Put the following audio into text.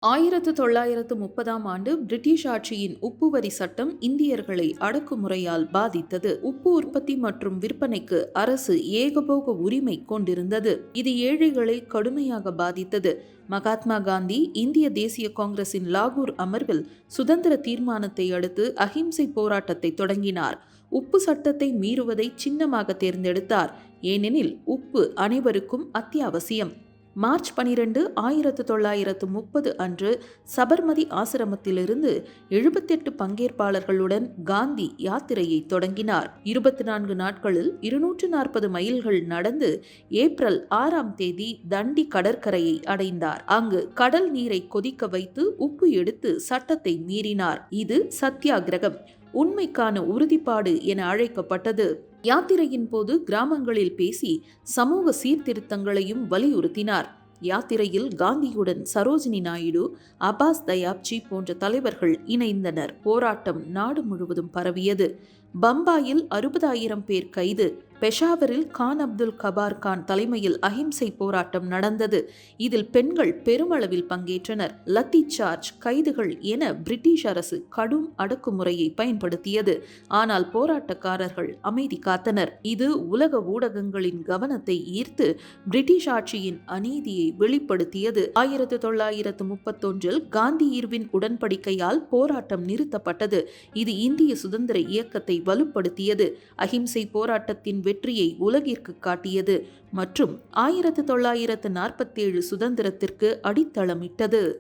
1930ஆம் ஆண்டு பிரிட்டிஷ் ஆட்சியின் உப்பு வரி சட்டம் இந்தியர்களை அடக்குமுறையால் பாதித்தது. உப்பு உற்பத்தி மற்றும் விற்பனைக்கு அரசு ஏகபோக உரிமை கொண்டிருந்தது. இது ஏழைகளை கடுமையாக பாதித்தது. மகாத்மா காந்தி இந்திய தேசிய காங்கிரசின் லாகூர் அமர்வில் சுதந்திர தீர்மானத்தை அடுத்து அஹிம்சை போராட்டத்தை தொடங்கினார். உப்பு சட்டத்தை மீறுவதை சின்னமாக தேர்ந்தெடுத்தார். ஏனெனில் உப்பு அனைவருக்கும் அத்தியாவசியம். மார்ச் 12, 1930 அன்று சபர்மதி ஆசிரமத்திலிருந்து 78 பங்கேற்பாளர்களுடன் காந்தி யாத்திரையை தொடங்கினார். 24 நாட்களில் 240 மைல்கள் நடந்து ஏப்ரல் 6ஆம் தேதி தண்டி கடற்கரையை அடைந்தார். அங்கு கடல் நீரை கொதிக்க வைத்து உப்பு எடுத்து சட்டத்தை மீறினார். இது சத்தியாகிரகம், உண்மைக்கான உறுதிப்பாடு என அழைக்கப்பட்டது. யாத்திரையின் போது கிராமங்களில் பேசி சமூக சீர்திருத்தங்களையும் வலியுறுத்தினார். யாத்திரையில் காந்தியுடன் சரோஜினி நாயுடு, அப்பாஸ் தயாப்ஜி போன்ற தலைவர்கள் இணைந்தனர். போராட்டம் நாடு முழுவதும் பரவியது. பம்பாயில் 60,000 பேர் கைது. பெஷாவரில் கான் அப்துல் கபார் கான் தலைமையில் அஹிம்சை போராட்டம் நடந்தது. இதில் பெண்கள் பெருமளவில் பங்கேற்றனர். லத்தி சார்ஜ், கைதுகள் என பிரிட்டிஷ் அரசு கடும் அடக்குமுறையை பயன்படுத்தியது. ஆனால் போராட்டக்காரர்கள் அமைதி காத்தனர். இது உலக ஊடகங்களின் கவனத்தை ஈர்த்து பிரிட்டிஷ் ஆட்சியின் அநீதியை வெளிப்படுத்தியது. 1931 காந்தி இர்வின் உடன்படிக்கையால் போராட்டம் நிறுத்தப்பட்டது. இது இந்திய சுதந்திர இயக்கத்தை வலுப்படுத்தியது. அஹிம்சை போராட்டத்தின் வெற்றியை உலகிற்கு காட்டியது மற்றும் 1947 சுதந்திரத்திற்கு அடித்தளமிட்டது.